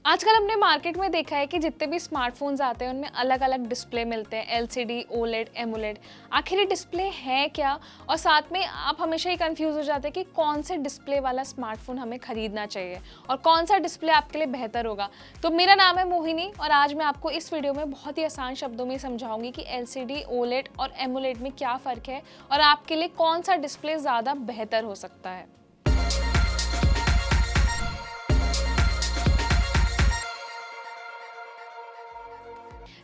आजकल हमने मार्केट में देखा है कि जितने भी स्मार्टफोन्स आते हैं उनमें अलग अलग डिस्प्ले मिलते हैं, एलसीडी, ओलेड, एमोलेड। आखिर ये डिस्प्ले है क्या? और साथ में आप हमेशा ही कंफ्यूज हो जाते हैं कि कौन से डिस्प्ले वाला स्मार्टफोन हमें खरीदना चाहिए और कौन सा डिस्प्ले आपके लिए बेहतर होगा। तो मेरा नाम है मोहिनी और आज मैं आपको इस वीडियो में बहुत ही आसान शब्दों में समझाऊंगी कि एलसीडी, ओलेड और एमोलेड में क्या फ़र्क है और आपके लिए कौन सा डिस्प्ले ज़्यादा बेहतर हो सकता है।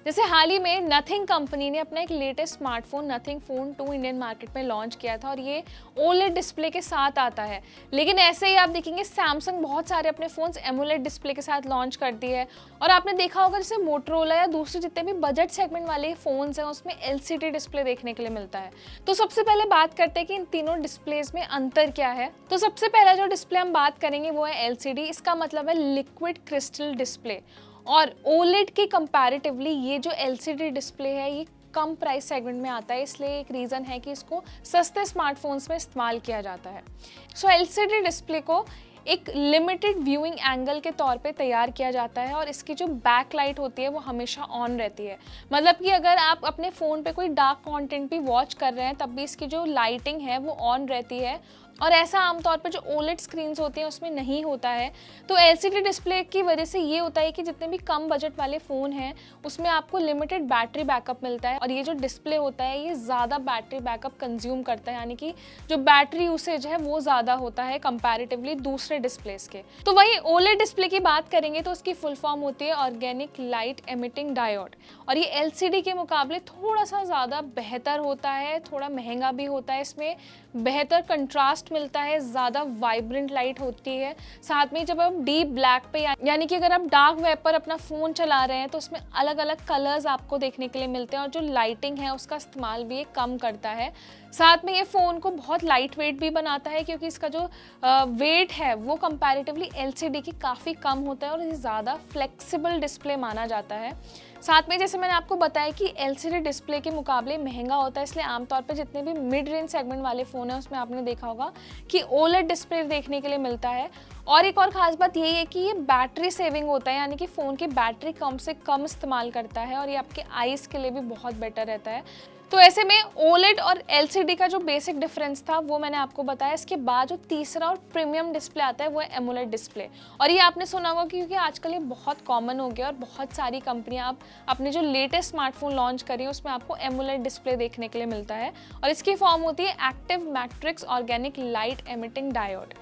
जैसे हाल ही में नथिंग कंपनी ने अपना एक latest smartphone nothing phone 2 Indian market में लॉन्च किया था और ये ओलेड डिस्प्ले के साथ आता है। लेकिन ऐसे ही आप देखेंगे सैमसंग बहुत सारे अपने फ़ोन्स एमोलेड डिस्प्ले के साथ लॉन्च करती है। और आपने देखा होगा जैसे मोटरोला या दूसरे जितने भी बजट सेगमेंट वाले फ़ोन्स हैं उसमें एलसीडी डिस्प्ले देखने के लिए मिलता है। तो सबसे पहले बात करते हैं कि इन तीनों डिस्प्लेज में अंतर क्या है। तो सबसे पहला जो डिस्प्ले हम बात करेंगे वो है एलसीडी। इसका मतलब है लिक्विड क्रिस्टल डिस्प्ले। और ओलेड के कंपैरेटिवली ये जो एलसीडी डिस्प्ले है ये कम प्राइस सेगमेंट में आता है, इसलिए एक रीज़न है कि इसको सस्ते स्मार्टफोन्स में इस्तेमाल किया जाता है। सो एलसीडी डिस्प्ले को एक लिमिटेड व्यूइंग एंगल के तौर पे तैयार किया जाता है और इसकी जो बैक लाइट होती है वो हमेशा ऑन रहती है। मतलब कि अगर आप अपने फ़ोन पे कोई डार्क कंटेंट भी वॉच कर रहे हैं तब भी इसकी जो लाइटिंग है वो ऑन रहती है और ऐसा आमतौर पर जो ओलेड स्क्रीन्स होती हैं उसमें नहीं होता है। तो एलसीडी डिस्प्ले की वजह से ये होता है कि जितने भी कम बजट वाले फ़ोन हैं उसमें आपको लिमिटेड बैटरी बैकअप मिलता है और ये जो डिस्प्ले होता है ये ज़्यादा बैटरी बैकअप कंज्यूम करता है, यानी कि जो बैटरी यूसेज है वो ज़्यादा होता है कंपैरेटिवली दूसरे डिस्प्लेस के। तो वही ओलेड डिस्प्ले की बात करेंगे तो उसकी फुल फॉर्म होती है ऑर्गेनिक लाइट एमिटिंग डायोड और ये एलसीडी के मुकाबले थोड़ा सा ज़्यादा बेहतर होता है, थोड़ा महंगा भी होता है। इसमें बेहतर कंट्रास्ट मिलता है, ज़्यादा वाइब्रेंट लाइट होती है। साथ में जब आप डीप ब्लैक पे यानी कि अगर आप डार्क वेब पर अपना फ़ोन चला रहे हैं तो उसमें अलग अलग कलर्स आपको देखने के लिए मिलते हैं और जो लाइटिंग है उसका इस्तेमाल भी ये कम करता है। साथ में ये फ़ोन को बहुत लाइट वेट भी बनाता है क्योंकि इसका जो वेट है वो कंपैरेटिवली एलसीडी की काफ़ी कम होता है और ये ज़्यादा फ्लेक्सिबल डिस्प्ले माना जाता है। साथ में जैसे मैंने आपको बताया कि एलसीडी डिस्प्ले के मुकाबले महंगा होता है, इसलिए आमतौर पे जितने भी मिड रेंज सेगमेंट वाले फ़ोन हैं उसमें आपने देखा होगा कि ओलेड डिस्प्ले देखने के लिए मिलता है। और एक और ख़ास बात यही है कि ये बैटरी सेविंग होता है, यानी कि फ़ोन की बैटरी कम से कम इस्तेमाल करता है और ये आपके आइज़ के लिए भी बहुत बेटर रहता है। तो ऐसे में ओलेड और एलसीडी का जो बेसिक डिफरेंस था वो मैंने आपको बताया। इसके बाद जो तीसरा और प्रीमियम डिस्प्ले आता है वो है एमोलेड डिस्प्ले और ये आपने सुना होगा क्योंकि आजकल ये बहुत कॉमन हो गया और बहुत सारी कंपनियां आप अपने जो लेटेस्ट स्मार्टफोन लॉन्च करी है उसमें आपको एमोलेड डिस्प्ले देखने के लिए मिलता है और इसकी फॉर्म होती है active matrix organic light emitting diode.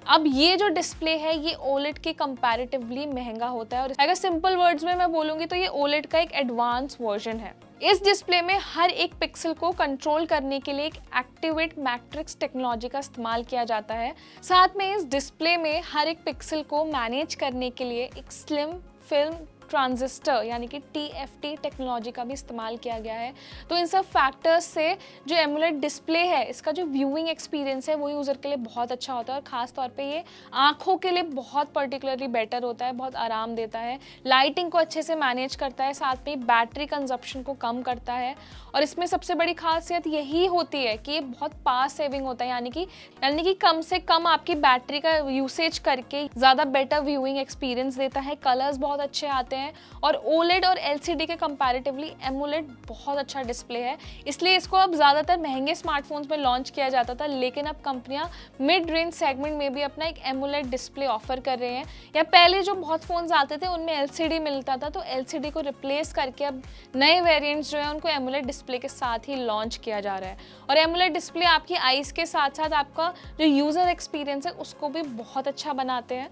अब ये जो डिस्प्ले है ये ओलेड के कंपैरेटिवली महंगा होता है और अगर सिंपल वर्ड्स में मैं बोलूँगी तो ये ओलेड का एक एडवांस वर्जन है। इस डिस्प्ले में हर एक पिक्सल को कंट्रोल करने के लिए एक एक्टिवेट मैट्रिक्स टेक्नोलॉजी का इस्तेमाल किया जाता है। साथ में इस डिस्प्ले में हर एक पिक्सल को मैनेज करने के लिए एक स्लिम फिल्म ट्रांजिस्टर यानी कि TFT टेक्नोलॉजी का भी इस्तेमाल किया गया है। तो इन सब फैक्टर्स से जो एमोलेड डिस्प्ले है इसका जो व्यूइंग एक्सपीरियंस है वो यूज़र के लिए बहुत अच्छा होता है और ख़ास तौर पे ये आँखों के लिए बहुत पर्टिकुलरली बेटर होता है, बहुत आराम देता है, लाइटिंग को अच्छे से मैनेज करता है, साथ में बैटरी कंजप्शन को कम करता है और इसमें सबसे बड़ी खासियत यही होती है कि ये बहुत पास सेविंग होता है, यानी कि कम से कम आपकी बैटरी का यूसेज करके ज़्यादा बेटर व्यूइंग एक्सपीरियंस देता है। कलर्स बहुत अच्छे आते हैं और ओलेड और एलसीडी के कंपैरेटिवली एमोलेड बहुत अच्छा डिस्प्ले है, इसलिए इसको अब ज़्यादातर महंगे स्मार्टफोन्स में लॉन्च किया जाता था। लेकिन अब कंपनियां मिड रेंज सेगमेंट में भी अपना एक एमोलेड डिस्प्ले ऑफर कर रहे हैं। या पहले जो बहुत फ़ोन्स आते थे उनमें एलसीडी मिलता था, तो एलसीडी को रिप्लेस करके अब नए वेरिएंट्स जो है उनको एमोलेड डिस्प्ले के साथ ही लॉन्च किया जा रहा है। और एमोलेड डिस्प्ले आपकी आइज़ के साथ साथ आपका जो यूज़र एक्सपीरियंस है उसको भी बहुत अच्छा बनाते हैं।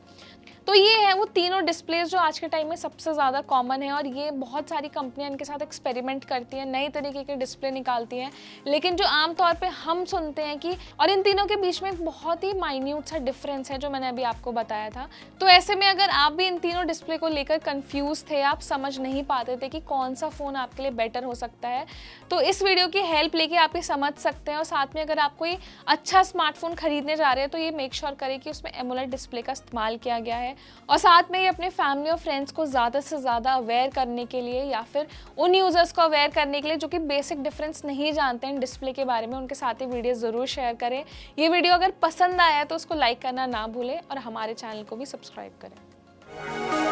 तो ये है वो तीनों डिस्प्लेज जो आज के टाइम में सबसे ज़्यादा कॉमन है और ये बहुत सारी कंपनियां इनके साथ एक्सपेरिमेंट करती हैं, नए तरीके के डिस्प्ले निकालती हैं। लेकिन जो आमतौर पे हम सुनते हैं कि और इन तीनों के बीच में एक बहुत ही माइन्यूट सा डिफरेंस है जो मैंने अभी आपको बताया था। तो ऐसे में अगर आप भी इन तीनों डिस्प्ले को लेकर कन्फ्यूज़ थे, आप समझ नहीं पाते थे कि कौन सा फ़ोन आपके लिए बेटर हो सकता है, तो इस वीडियो की हेल्प लेके आप ये समझ सकते हैं। और साथ में अगर आप कोई अच्छा स्मार्टफोन खरीदने जा रहे हैं तो ये मेक श्योर करें कि उसमें एमोलेड डिस्प्ले का इस्तेमाल किया गया है। और साथ में ये अपने फैमिली और फ्रेंड्स को ज़्यादा से ज़्यादा अवेयर करने के लिए या फिर उन यूज़र्स को अवेयर करने के लिए जो कि बेसिक डिफरेंस नहीं जानते हैं डिस्प्ले के बारे में, उनके साथ ये वीडियो ज़रूर शेयर करें। ये वीडियो अगर पसंद आया तो उसको लाइक करना ना भूलें और हमारे चैनल को भी सब्सक्राइब करें।